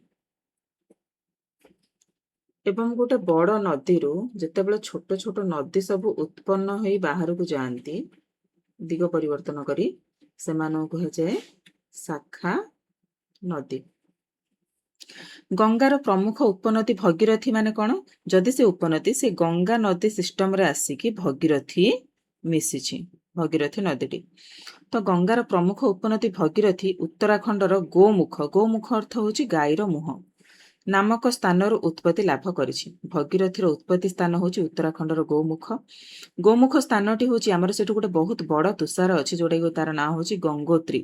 ଏବଂ ଗୋଟେ ବଡ଼ ନଦୀରୁ ଯେତେବେଳେ ଛୋଟ ଛୋଟ ନଦୀ ସବୁ ଉତ୍ପନ୍ନ ହୋଇ ବାହାରକୁ ଯାଆନ୍ତି ଦିଗ ପରିବର୍ତ୍ତନ କରି ସେମାନଙ୍କୁ କୁହାଯାଏ ଶାଖା ନଦୀ। ଗଙ୍ଗାର ପ୍ରମୁଖ ଉପନଦୀ ଭଗୀରଥୀ ମାନେ କ'ଣ? ଯଦି ସେ ଉପନଦୀ ସେ ଗଙ୍ଗା ନଦୀ ସିଷ୍ଟମରେ ଆସିକି ଭଗୀରଥୀ ମିଶିଛି, ଭଗୀରଥୀ ନଦୀଟି। ତ ଗଙ୍ଗାର ପ୍ରମୁଖ ଉପନଦୀ ଭଗୀରଥୀ ଉତ୍ତରାଖଣ୍ଡର ଗୋମୁଖ, ଗୋମୁଖ ଅର୍ଥ ହେଉଛି ଗାଈର ମୁହଁ ନାମକ ସ୍ଥାନରୁ ଉତ୍ପତ୍ତି ଲାଭ କରିଛି। ଭଗୀରଥୀର ଉତ୍ପତ୍ତି ସ୍ଥାନ ହେଉଛି ଉତ୍ତରାଖଣ୍ଡର ଗୋମୁଖ। ଗୋମୁଖ ସ୍ଥାନଟି ହେଉଛି ଆମର ସେଠୁ ଗୋଟେ ବହୁତ ବଡ଼ ତୁଷାର ଅଛି ଯୋଉଟାକି ତାର ନାଁ ହେଉଛି ଗଙ୍ଗୋତ୍ରୀ।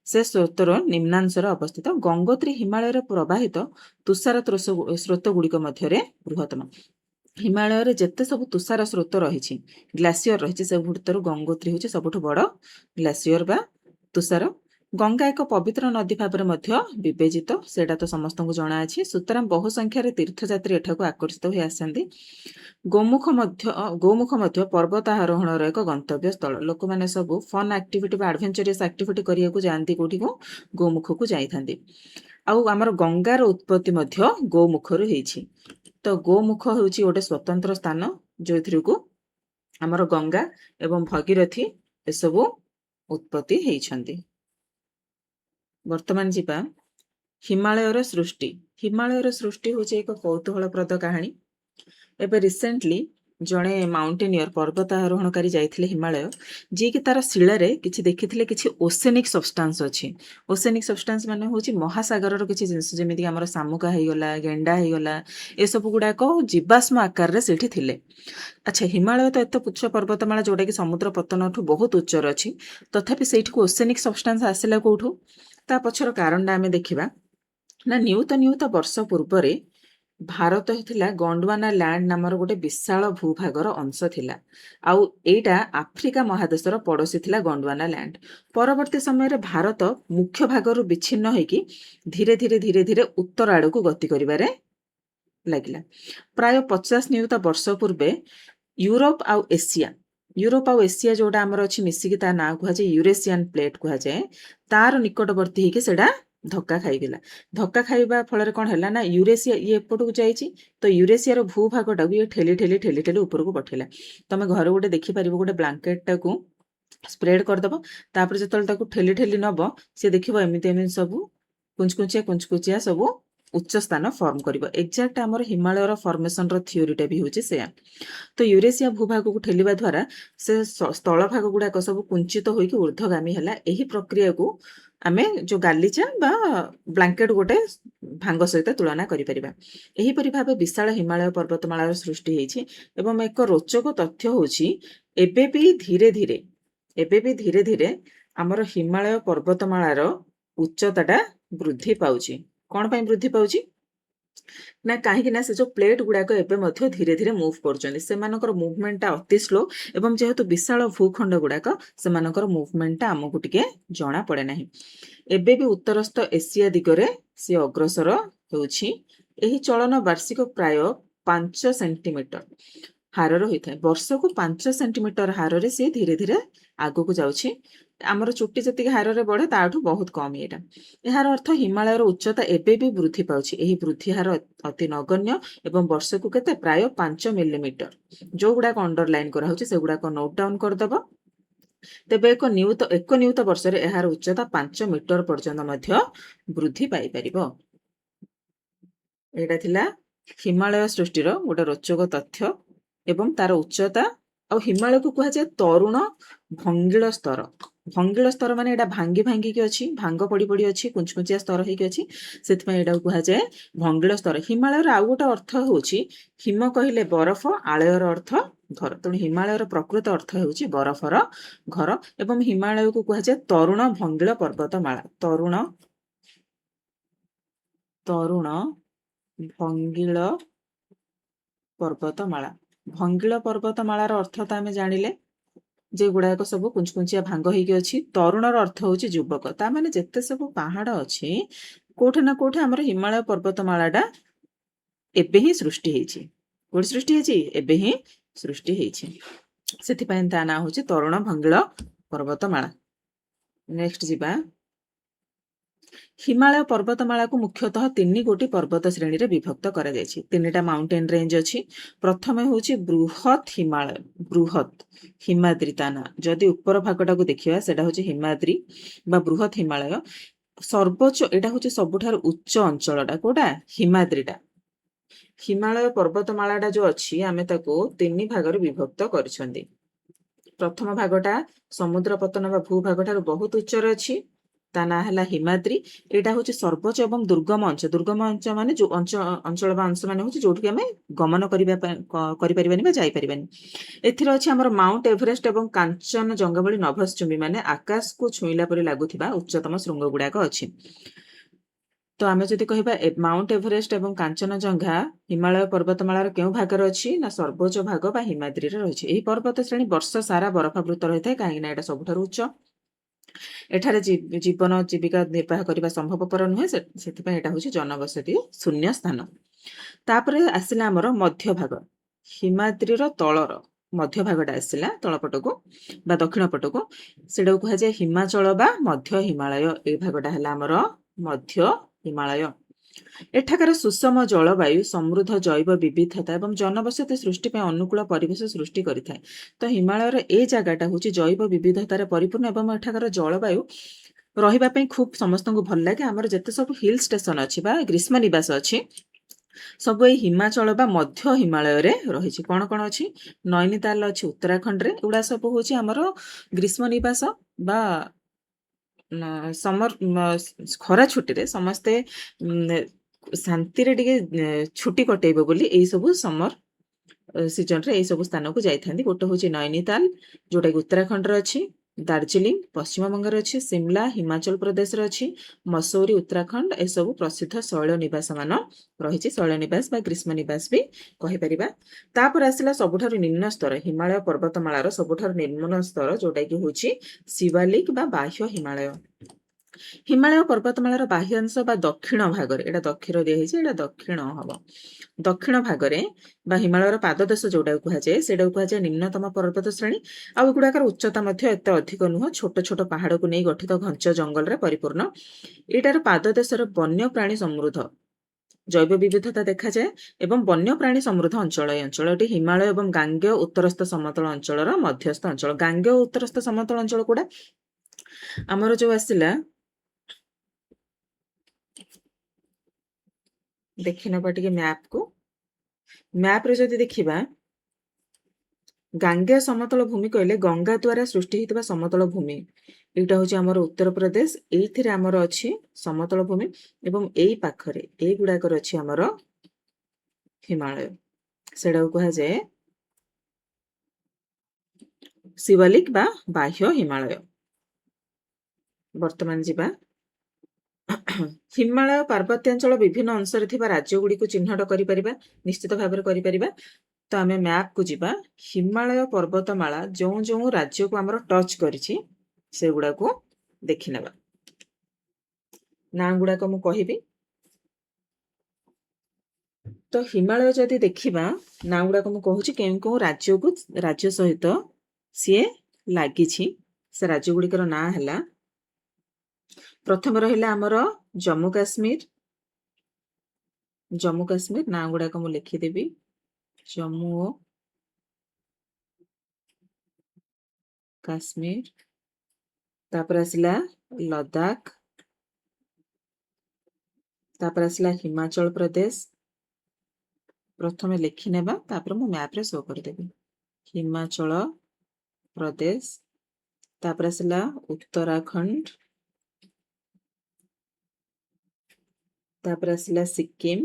ସେ ସ୍ରୋତର ନିମ୍ନାଂଶରେ ଅବସ୍ଥିତ। ଗଙ୍ଗୋତ୍ରୀ ହିମାଳୟରେ ପ୍ରବାହିତ ତୁଷାର ସ୍ରୋତ ଗୁଡ଼ିକ ମଧ୍ୟରେ ବୃହତ୍ତମ। ହିମାଳୟରେ ଯେତେ ସବୁ ତୁଷାର ସ୍ରୋତ ରହିଛି, ଗ୍ଲାସିୟର ରହିଛି, ସେ ଭିତରୁ ଗଙ୍ଗୋତ୍ରୀ ହେଉଛି ସବୁଠୁ ବଡ଼ ଗ୍ଲାସିୟର ବା ତୁଷାର। ଗଙ୍ଗା ଏକ ପବିତ୍ର ନଦୀ ଭାବରେ ମଧ୍ୟ ବିବେଚିତ, ସେଇଟା ତ ସମସ୍ତଙ୍କୁ ଜଣାଅଛି। ସୁତରାଂ ବହୁ ସଂଖ୍ୟାରେ ତୀର୍ଥଯାତ୍ରୀ ଏଠାକୁ ଆକର୍ଷିତ ହୋଇ ଆସନ୍ତି। ଗୋମୁଖ ମଧ୍ୟ ପର୍ବତ ଆରୋହଣର ଏକ ଗନ୍ତବ୍ୟ ସ୍ଥଳ। ଲୋକମାନେ ସବୁ ଫନ୍ ଆକ୍ଟିଭିଟି ବା ଆଡଭେଞ୍ଚରିୟସ୍ ଆକ୍ଟିଭିଟି କରିବାକୁ ଯାଆନ୍ତି କୋଉଠିକୁ? ଗୋମୁଖକୁ ଯାଇଥାନ୍ତି। ଆଉ ଆମର ଗଙ୍ଗାର ଉତ୍ପତ୍ତି ମଧ୍ୟ ଗୋମୁଖରୁ ହେଇଛି। ତ ଗୋମୁଖ ହେଉଛି ଗୋଟେ ସ୍ୱତନ୍ତ୍ର ସ୍ଥାନ ଯୋଉଥିରକୁ ଆମର ଗଙ୍ଗା ଏବଂ ଭଗୀରଥୀ ଏସବୁ ଉତ୍ପତ୍ତି ହେଇଛନ୍ତି। ବର୍ତ୍ତମାନ ଯିବା ହିମାଳୟର ସୃଷ୍ଟି। ହିମାଳୟର ସୃଷ୍ଟି ହେଉଛି ଏକ କୌତୁହଳପ୍ରଦ କାହାଣୀ। ଏବେ ରିସେଣ୍ଟଲି ଜଣେ ମାଉଣ୍ଟେନିୟର ପର୍ବତ ଆରୋହଣକାରୀ ଯାଇଥିଲେ ହିମାଳୟ, ଯିଏକି ତାର ଶିଳାରେ କିଛି ଦେଖିଥିଲେ କିଛି ଓସେନିକ୍ ସବଷ୍ଟାନ୍ସ ଅଛି। ଓସେନିକ୍ ସବଷ୍ଟାନ୍ସ ମାନେ ହେଉଛି ମହାସାଗରର କିଛି ଜିନିଷ, ଯେମିତିକି ଆମର ଶାମୁକା ହେଇଗଲା, ଗେଣ୍ଡା ହେଇଗଲା, ଏସବୁ ଗୁଡ଼ାକ ଜୀବାଶ୍ମ ଆକାରରେ ସେଇଠି ଥିଲେ। ଆଚ୍ଛା, ହିମାଳୟ ତ ଏତେ ଉଚ୍ଚ ପର୍ବତମାଳା ଯୋଉଟାକି ସମୁଦ୍ର ପତନଠୁ ବହୁତ ଉଚ୍ଚରେ ଅଛି, ତଥାପି ସେଇଠିକୁ ଓସେନିକ୍ ସବଷ୍ଟାନ୍ସ ଆସିଲା କୋଉଠୁ? ତା ପଛର କାରଣଟା ଆମେ ଦେଖିବା। ନା ନିୟୁତ ବର୍ଷ ପୂର୍ବରେ ଭାରତ ଥିଲା ଗଣ୍ଡୱାନା ଲ୍ୟାଣ୍ଡ ନାମର ଗୋଟେ ବିଶାଳ ଭୂଭାଗର ଅଂଶ ଥିଲା। ଆଉ ଏଇଟା ଆଫ୍ରିକା ମହାଦେଶର ପଡ଼ୋଶୀ ଥିଲା ଗଣ୍ଡୱାନା ଲ୍ୟାଣ୍ଡ। ପରବର୍ତ୍ତୀ ସମୟରେ ଭାରତ ମୁଖ୍ୟ ଭାଗରୁ ବିଚ୍ଛିନ୍ନ ହେଇକି ଧୀରେ ଧୀରେ ଉତ୍ତର ଆଡ଼କୁ ଗତି କରିବାରେ ଲାଗିଲା। ପ୍ରାୟ 50 ନିୟୁତ ବର୍ଷ ପୂର୍ବେ ୟୁରୋପ ଆଉ ଏସିଆ ଯୋଉଟା ଆମର ଅଛି ମିଶିକି ତା ନାଁ କୁହାଯାଏ ୟୁରେସିଆନ୍ ପ୍ଲେଟ୍ କୁହାଯାଏ। ତାର ନିକଟବର୍ତ୍ତୀ ହେଇକି ସେଟା ଧକ୍କା ଖାଇଗଲା। ଧକ୍କା ଖାଇବା ଫଳରେ କ'ଣ ହେଲା ନା ୟୁରେସିଆ ଇଏ ଏପଟକୁ ଯାଇଛି, ତ ୟୁରେସିଆର ଭୂଭାଗଟାକୁ ଇଏ ଠେଲି ଉପରକୁ ପଠେଇଲା। ତମେ ଘରେ ଗୋଟେ ଦେଖିପାରିବ, ଗୋଟେ ବ୍ଲାଙ୍କେଟଟାକୁ ସ୍ପ୍ରେଡ୍ କରିଦବ, ତାପରେ ଯେତେବେଳେ ତାକୁ ଠେଲି ନବ ସେ ଦେଖିବ ଏମିତି ସବୁ କୁଞ୍ଚକୁଚିଆ ସବୁ ଉଚ୍ଚ ସ୍ଥାନ ଫର୍ମ କରିବ। ଏକ୍ଜାକ୍ଟ ଆମର ହିମାଳୟର ଫର୍ମେସନର ଥିଓରିଟା ବି ହେଉଛି ସେୟା। ତ ୟୁରେସିଆ ଭୂଭାଗକୁ ଠେଲିବା ଦ୍ୱାରା ସେ ସ୍ଥଳଭାଗ ଗୁଡ଼ାକ ସବୁ କୁଞ୍ଚିତ ହୋଇକି ଊର୍ଦ୍ଧ୍ୱଗାମୀ ହେଲା। ଏହି ପ୍ରକ୍ରିୟାକୁ ଆମେ ଯୋଉ ଗାଲିଚା ବା ବ୍ଲାଙ୍କେଟ ଗୋଟେ ଭାଙ୍ଗ ସହିତ ତୁଳନା କରିପାରିବା। ଏହିପରି ଭାବେ ବିଶାଳ ହିମାଳୟ ପର୍ବତମାଳାର ସୃଷ୍ଟି ହେଇଛି। ଏବଂ ଏକ ରୋଚକ ତଥ୍ୟ ହେଉଛି ଏବେ ବି ଧୀରେ ଧୀରେ ଆମର ହିମାଳୟ ପର୍ବତମାଳାର ଉଚ୍ଚତାଟା ବୃଦ୍ଧି ପାଉଛି। କ'ଣ ପାଇଁ ବୃଦ୍ଧି ପାଉଛି? ନା କାହିଁକି ନା ସେ ଯୋଉ ପ୍ଲେଟ୍ ଗୁଡ଼ାକ ଏବେ ମଧ୍ୟ ଧୀରେ ମୁଭ୍ କରୁଛନ୍ତି। ସେମାନଙ୍କର ମୁଭମେଣ୍ଟଟା ଅତି ସ୍ଲୋ ଏବଂ ଯେହେତୁ ବିଶାଳ ଭୂଖଣ୍ଡ ଗୁଡ଼ାକ ସେମାନଙ୍କର ମୁଭମେଣ୍ଟଟା ଆମକୁ ଟିକେ ଜଣା ପଡ଼େ ନାହିଁ। ଏବେ ବି ଉତ୍ତରସ୍ଥ ଏସିଆ ଦିଗରେ ସେ ଅଗ୍ରସର ହେଉଛି। ଏହି ଚଳନ ବାର୍ଷିକ ପ୍ରାୟ 5 ସେଣ୍ଟିମିଟର ହାରର ହୋଇଥାଏ। ବର୍ଷକୁ 5 ସେଣ୍ଟିମିଟର ହାରରେ ସେ ଧୀରେ ଆଗକୁ ଯାଉଛି। ଆମର ଚୁଟି ଯେତିକି ହାରରେ ବଢ଼େ ତାଠୁ ବହୁତ କମ୍ ଏଇଟା। ଏହାର ଅର୍ଥ ହିମାଳୟର ଉଚ୍ଚତା ଏବେ ବି ବୃଦ୍ଧି ପାଉଛି। ଏହି ବୃଦ୍ଧି ହାର ଅତି ନଗଣ୍ୟ ଏବଂ ବର୍ଷକୁ କେତେ? ପ୍ରାୟ 5 ମିଲିମିଟର। ଯୋଉଗୁଡ଼ାକ ଅଣ୍ଡରଲାଇନ୍ କରାହଉଛି ସେଗୁଡ଼ାକ ନୋଟ୍ ଡାଉନ୍ କରିଦେବ। ତେବେ ଏକ ନିୟୁତ ବର୍ଷରେ ଏହାର ଉଚ୍ଚତା 5 ମିଟର ପର୍ଯ୍ୟନ୍ତ ମଧ୍ୟ ବୃଦ୍ଧି ପାଇପାରିବ। ଏଇଟା ଥିଲା ହିମାଳୟ ସୃଷ୍ଟିର ଗୋଟେ ରୋଚକ ତଥ୍ୟ ଏବଂ ତାର ଉଚ୍ଚତା। ଆଉ ହିମାଳୟକୁ କୁହାଯାଏ ତରୁଣ ଭଙ୍ଗିଳ ସ୍ତର। ଭଙ୍ଗିଳ ସ୍ତର ମାନେ ଏଇଟା ଭାଙ୍ଗିକି ଅଛି, ଭାଙ୍ଗ ପଡ଼ି ଅଛି, କୁଞ୍ଚକୁଞ୍ଚିଆ ସ୍ତର ହେଇକି ଅଛି, ସେଥିପାଇଁ ଏଇଟାକୁ କୁହାଯାଏ ଭଙ୍ଗିଳ ସ୍ତର। ହିମାଳୟର ଆଉ ଗୋଟେ ଅର୍ଥ ହେଉଛି ହିମ କହିଲେ ବରଫ, ଆଳୟର ଅର୍ଥ ଘର। ତେଣୁ ହିମାଳୟର ପ୍ରକୃତ ଅର୍ଥ ହେଉଛି ବରଫର ଘର ଏବଂ ହିମାଳୟକୁ କୁହାଯାଏ ତରୁଣ ଭଙ୍ଗିଳ ପର୍ବତମାଳା। ତରୁଣ ଭଙ୍ଗିଳ ପର୍ବତମାଳା। ଭଙ୍ଗିଳ ପର୍ବତମାଳାର ଅର୍ଥ ତ ଆମେ ଜାଣିଲେ। ଯେଗୁଡ଼ାକ ସବୁ କୁଞ୍ଚ କୁଞ୍ଚିଆ ଭାଙ୍ଗ ହେଇକି ଅଛି। ତରୁଣର ଅର୍ଥ ହେଉଛି ଯୁବକ। ତା ମାନେ ଯେତେ ସବୁ ପାହାଡ଼ ଅଛି କୋଉଠି ନା କୋଉଠି ଆମର ହିମାଳୟ ପର୍ବତମାଳାଟା ଏବେ ହିଁ ସୃଷ୍ଟି ହେଇଛି। କୋଉଠି ସୃଷ୍ଟି ହେଇଛି? ଏବେ ହିଁ ସୃଷ୍ଟି ହେଇଛି। ସେଥିପାଇଁ ତା ନାଁ ହେଉଛି ତରୁଣ ଭଙ୍ଗିଳ ପର୍ବତମାଳା। ନେକ୍ସଟ ଯିବା। ହିମାଳୟ ପର୍ବତମାଳାକୁ ମୁଖ୍ୟତଃ 3 ଗୋଟି ପର୍ବତ ଶ୍ରେଣୀରେ ବିଭକ୍ତ କରାଯାଇଛି। 3ଟା ମାଉଣ୍ଟେନ ରେଞ୍ଜ ଅଛି। ପ୍ରଥମେ ହେଉଛି ବୃହତ ହିମାଳୟ। ବୃହତ ହିମାଦ୍ରି ତା ନାଁ। ଯଦି ଉପର ଭାଗଟାକୁ ଦେଖିବା ସେଟା ହେଉଛି ହିମାଦ୍ରି ବା ବୃହତ ହିମାଳୟ। ସର୍ବୋଚ୍ଚ ଏଇଟା ହେଉଛି ସବୁଠାରୁ ଉଚ୍ଚ ଅଞ୍ଚଳଟା। କୋଉଟା? ହିମାଦ୍ରିଟା। ହିମାଳୟ ପର୍ବତମାଳାଟା ଯୋଉ ଅଛି ଆମେ ତାକୁ 3 ଭାଗରେ ବିଭକ୍ତ କରିଛନ୍ତି। ପ୍ରଥମ ଭାଗଟା ସମୁଦ୍ର ପତନ ବା ଭୂଭାଗଠାରୁ ବହୁତ ଉଚ୍ଚରେ ଅଛି। ତା ନାଁ ହେଲା ହିମାଦ୍ରି। ଏଇଟା ହେଉଛି ସର୍ବୋଚ୍ଚ ଏବଂ ଦୁର୍ଗମ ଅଞ୍ଚଳ। ଦୁର୍ଗମ ଅଞ୍ଚଳ ମାନେ ଯୋଉ ଅଞ୍ଚଳ ବା ଅଂଶ ମାନେ ହେଉଛି ଯୋଉଠିକି ଆମେ ଗମନ କରିପାରିବାନି ବା ଯାଇପାରିବାନି। ଏଥିରେ ଅଛି ଆମର ମାଉଣ୍ଟ ଏଭରେଷ୍ଟ ଏବଂ କାଞ୍ଚନଜଙ୍ଘା ଭଳି ନଭଶ୍ଚୁମ୍ବୀ ମାନେ ଆକାଶକୁ ଛୁଇଁଲା ପରି ଲାଗୁଥିବା ଉଚ୍ଚତମ ଶୃଙ୍ଗ ଗୁଡାକ ଅଛି। ତ ଆମେ ଯଦି କହିବା ମାଉଣ୍ଟ ଏଭରେଷ୍ଟ ଏବଂ କାଞ୍ଚନଜଙ୍ଘା ହିମାଳୟ ପର୍ବତମାଳାର କେଉଁ ଭାଗରେ ଅଛି? ନା ସର୍ବୋଚ୍ଚ ଭାଗ ବା ହିମାଦ୍ରିରେ ରହିଛି। ଏହି ପର୍ବତ ଶ୍ରେଣୀ ବର୍ଷ ସାରା ବରଫାବୃତ ରହିଥାଏ କାହିଁକି ନା ଏଟା ସବୁଠାରୁ ଉଚ୍ଚ। ଏଠାରେ ଜୀବନ ଜୀବିକା ନିର୍ବାହ କରିବା ସମ୍ଭବପର ନୁହେଁ। ସେଥିପାଇଁ ଏଟା ହେଉଛି ଜନବସତି ଶୂନ୍ୟ ସ୍ଥାନ। ତାପରେ ଆସିଲା ଆମର ମଧ୍ୟଭାଗ। ହିମାଦ୍ରିର ତଳର ମଧ୍ୟ ଭାଗଟା ଆସିଲା ତଳପଟକୁ ବା ଦକ୍ଷିଣ ପଟକୁ। ସେଟାକୁ କୁହାଯାଏ ହିମାଚଳ ବା ମଧ୍ୟ ହିମାଳୟ। ଏଇ ଭାଗଟା ହେଲା ଆମର ମଧ୍ୟ ହିମାଳୟ। ଏଠାକାର ସୁଷମ ଜଳବାୟୁ, ସମୃଦ୍ଧ ଜୈବ ବିବିଧତା ଏବଂ ଜନବସତି ସୃଷ୍ଟି ପାଇଁ ଅନୁକୂଳ ପରିବେଶ ସୃଷ୍ଟି କରିଥାଏ। ତ ହିମାଳୟର ଏ ଜାଗାଟା ହେଉଛି ଜୈବ ବିବିଧତାରେ ପରିପୂର୍ଣ୍ଣ ଏବଂ ଏଠାକାର ଜଳବାୟୁ ରହିବା ପାଇଁ ଖୁବ୍ ସମସ୍ତଙ୍କୁ ଭଲ ଲାଗେ। ଆମର ଯେତେ ସବୁ ହିଲ ଷ୍ଟେସନ ଅଛି ବା ଗ୍ରୀଷ୍ମ ନିବାସ ଅଛି ସବୁ ଏଇ ହିମାଚଳ ବା ମଧ୍ୟ ହିମାଳୟରେ ରହିଛି। କଣ କଣ ଅଛି? ନୈନିତାଲ ଅଛି ଉତ୍ତରାଖଣ୍ଡରେ। ଏଗୁଡା ସବୁ ହେଉଛି ଆମର ଗ୍ରୀଷ୍ମ ନିବାସ ବା ସମର ଖରା ଛୁଟିରେ ସମସ୍ତେ ଶାନ୍ତିରେ ଟିକେ ଛୁଟି କଟେଇବ ବୋଲି ଏଇ ସବୁ ସମର ସିଜନରେ ଏଇ ସବୁ ସ୍ଥାନକୁ ଯାଇଥାନ୍ତି। ଗୋଟେ ହେଉଛି ନୈନିତାଲ ଯୋଉଟାକି ଉତ୍ତରାଖଣ୍ଡରେ ଅଛି, ଦାର୍ଜିଲିଂ ପଶ୍ଚିମବଙ୍ଗରେ ଅଛି, ସିମଲା ହିମାଚଳ ପ୍ରଦେଶରେ ଅଛି, ମସୌରୀ ଉତ୍ତରାଖଣ୍ଡ। ଏସବୁ ପ୍ରସିଦ୍ଧ ଶୈଳ ନିବାସ ମାନ ରହିଛି। ଶୈଳ ନିବାସ ବା ଗ୍ରୀଷ୍ମ ନିବାସ ବି କହିପାରିବା। ତାପରେ ଆସିଲା ସବୁଠାରୁ ନିମ୍ନ ସ୍ତର ହିମାଳୟ ପର୍ବତମାଳାର ସବୁଠାରୁ ନିମ୍ନ ସ୍ତର ଯୋଉଟାକି ହେଉଛି ଶିବାଲିକ ବା ବାହ୍ୟ ହିମାଳୟ। ହିମାଳୟ ପର୍ବତମାଳାର ବାହ୍ୟ ଅଂଶ ବା ଦକ୍ଷିଣ ଭାଗରେ, ଏଇଟା ଦକ୍ଷିଣ ଦିଆହେଇଛି, ଏଇଟା ଦକ୍ଷିଣ ହବ। ଦକ୍ଷିଣ ଭାଗରେ ବା ହିମାଳୟର ପାଦଦେଶ ଯୋଉଟାକୁ କୁହାଯାଏ ସେଇଟାକୁ କୁହାଯାଏ ନିମ୍ନତମ ପର୍ବତ ଶ୍ରେଣୀ। ଆଉ ଏଗୁଡାକର ଉଚ୍ଚତା ମଧ୍ୟ ଏତେ ଅଧିକ ନୁହଁ। ଛୋଟ ଛୋଟ ପାହାଡକୁ ନେଇ ଗଠିତ ଘଞ୍ଚ ଜଙ୍ଗଲରେ ପରିପୂର୍ଣ୍ଣ। ଏଇଟାର ପାଦଦେଶର ବନ୍ୟପ୍ରାଣୀ ସମୃଦ୍ଧ, ଜୈବ ବିବିଧତା ଦେଖାଯାଏ ଏବଂ ବନ୍ୟପ୍ରାଣୀ ସମୃଦ୍ଧ ଅଞ୍ଚଳ। ଏହି ଅଞ୍ଚଳଟି ହିମାଳୟ ଏବଂ ଗାଙ୍ଗେୟ ଉତ୍ତରସ୍ଥ ସମତଳ ଅଞ୍ଚଳର ମଧ୍ୟସ୍ଥ ଅଞ୍ଚଳ। ଗାଙ୍ଗେୟ ଉତ୍ତରସ୍ଥ ସମତଳ ଅଞ୍ଚଳ କୋଉଟା? ଆମର ଯୋଉ ଆସିଲା ଦେଖିନେବା ଟିକେ ମ୍ୟାପକୁ। ମ୍ୟାପରେ ଯଦି ଦେଖିବା ଗାଙ୍ଗେୟ ସମତଳ ଭୂମି କହିଲେ ଗଙ୍ଗା ଦ୍ୱାରା ସୃଷ୍ଟି ହେଇଥିବା ସମତଳ ଭୂମି। ଏଇଟା ହେଉଛି ଆମର ଉତ୍ତରପ୍ରଦେଶ। ଏଇଥିରେ ଆମର ଅଛି ସମତଳ ଭୂମି ଏବଂ ଏଇ ପାଖରେ ଏଇଗୁଡାକର ଅଛି ଆମର ହିମାଳୟ। ସେଟାକୁ କୁହାଯାଏ ଶିବାଲିକ ବା ବାହ୍ୟ ହିମାଳୟ। ବର୍ତ୍ତମାନ ଯିବା ହିମାଳୟ ପାର୍ବତ୍ୟାଞ୍ଚଳ ବିଭିନ୍ନ ଅଂଶରେ ଥିବା ରାଜ୍ୟଗୁଡ଼ିକୁ ଚିହ୍ନଟ କରିପାରିବା। ନିଶ୍ଚିତ ଭାବରେ କରିପାରିବା। ତ ଆମେ ମ୍ୟାପକୁ ଯିବା। ହିମାଳୟ ପର୍ବତମାଳା ଯେଉଁ ଯେଉଁ ରାଜ୍ୟକୁ ଆମର ଟଚ୍ କରିଛି ସେଗୁଡାକୁ ଦେଖିନେବା। ନାଁ ଗୁଡାକ ମୁଁ କହିବି। ତ ହିମାଳୟ ଯଦି ଦେଖିବା ନାଁ ଗୁଡାକ ମୁଁ କହୁଛି କେଉଁ କେଉଁ ରାଜ୍ୟ ସହିତ ସିଏ ଲାଗିଛି। ସେ ରାଜ୍ୟ ଗୁଡିକର ନାଁ ହେଲା, ପ୍ରଥମେ ରହିଲା ଆମର ଜମ୍ମୁ କାଶ୍ମୀର। ଜମ୍ମୁ କାଶ୍ମୀର ନାଁ ଗୁଡାକ ମୁଁ ଲେଖିଦେବି। ଜମ୍ମୁ ଓ କାଶ୍ମୀର। ତାପରେ ଆସିଲା ଲଦାଖ। ତାପରେ ଆସିଲା ହିମାଚଳ ପ୍ରଦେଶ। ପ୍ରଥମେ ଲେଖିନେବା ତାପରେ ମୁଁ ମ୍ୟାପରେ ଶୋ କରିଦେବି। ହିମାଚଳ ପ୍ରଦେଶ। ତାପରେ ଆସିଲା ଉତ୍ତରାଖଣ୍ଡ। ତାପରେ ଆସିଲା ସିକିମ,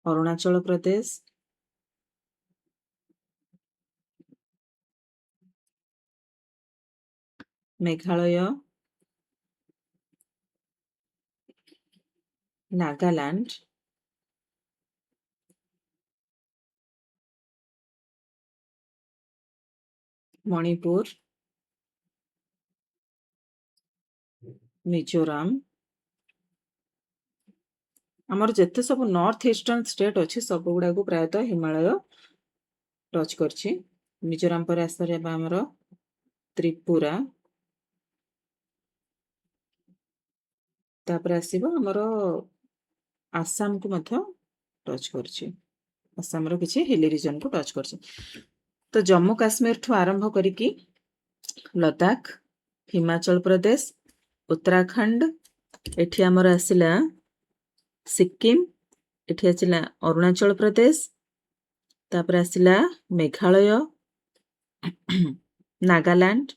ଅରୁଣାଚଳ ପ୍ରଦେଶ, ମେଘାଳୟ, ନାଗାଲାଣ୍ଡ, मणिपुर, मिजोराम, आमर जेते सब नॉर्थ ईस्टर्न स्टेट अच्छी सब गुड़ा को प्रायतः हिमालय टच करछि। मिजोराम पर आसरिया आमर त्रिपुरा, तापर आसीबो हमर आसाम को मध्य टच करछि। आसाम रो किछि हिली रीजन को टच करछि। तो जम्मू काश्मीर ठू आरंभ करिकी लद्दाख, हिमाचल प्रदेश, उत्तराखंड, एठी हमर आसिला सिक्किम, एठी आसिला अरुणाचल प्रदेश, तापर आसिला मेघालय, नागालैंड,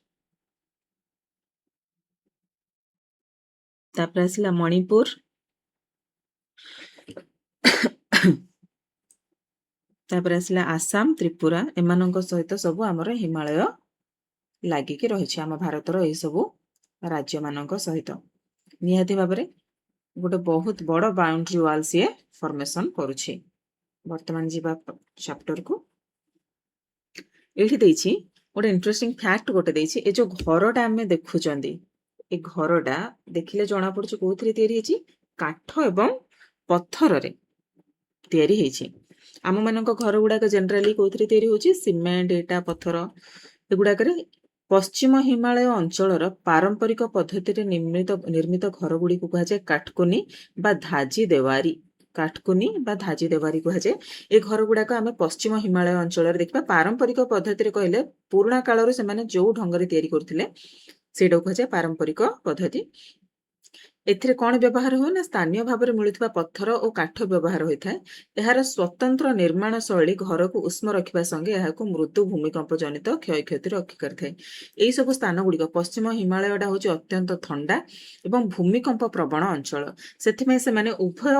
तापर आसिला मणिपुर, तापर आसिला आसाम, त्रिपुरा, एमानंक सहित सब आमर हिमालय लागिकी रहिछि आम भारतर एई सबु राज्य मानक सहित। निहाती भाबरे गोटे बहुत बड़ बाउंड्री वाल सी फॉर्मेशन करुछि। वर्तमान जीवा चैप्टर को एठी देछि गोटे इंटरेस्टिंग फैक्ट गोटे देछि। ए जो घरटा आमे देखुचंदी ए घरटा देखिले जणा पड़ुछि कोथरे तयारी हेछि काठ एवं पत्थर रे तयारी हेछि। आम मानक घर गुड़ाक जनराली कोथरे तयारी होछि सीमेंट, इटा, पत्थर एगुड़ा करे। पश्चिम हिमालय अंचलर पारंपरिक पद्धति निर्मित घर गुड़ी को कहा जाए काटकुनी बा धाजी देवारी। काटकुनी बा धाजी देवारी कहा जाए। ए घर गुड़ाक आम पश्चिम हिमालय अंचल देखा पारंपरिक पद्धति कहले पुराणा कालर से माने जो ढंग तैयारी करथिले सेटा कहा जाए पारंपरिक पद्धति। एथिरे कौन व्यवहार हुए ना स्थानीय भाव में मिलुवा पत्थर और काठ व्यवहार होता है। यार स्वतंत्र निर्माण शैली घर को उष्म रखा संगे यह मृदु भूमिकंप जनित क्षय क्षति रखी करता है। यही सब स्थान गुड़िक पश्चिम हिमालयटा हूँ अत्यंत ठंडा एवं भूमिकंप प्रवण अंचल। से माने उभय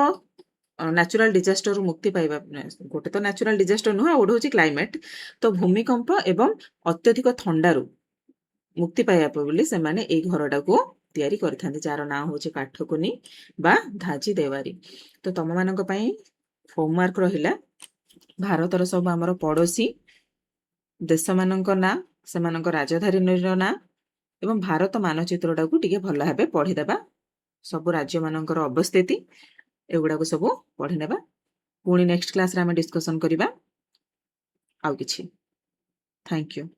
न्याचुराल डिजास्टर मुक्ति पाइबा गोटे तो न्याचुराल डिजास्टर नुह गोटे हूँ क्लाइमेट तो भूमिकंप एवं अत्यधिक ठंडारू मुक्ति पाइबा बोली से माने एई घरटा को तैयारी करथांती जार ना होचे काठकुनी बा धाजी देवारी। तो तम मानक पई होमवर्क रहिला भारतर सब आमर पड़ोसी देश मानक ना सेमानक राजधानी ना एवं भारत मानचित्रटा को टिके भल भाबे पढ़ी देबा। सब राज्य मानकर अवस्थिति एगुड़ा को सब पढ़ी नेबा। पुणी नेक्स्ट क्लास रे हम डिस्कशन करिबा आउ किछि। Thank you.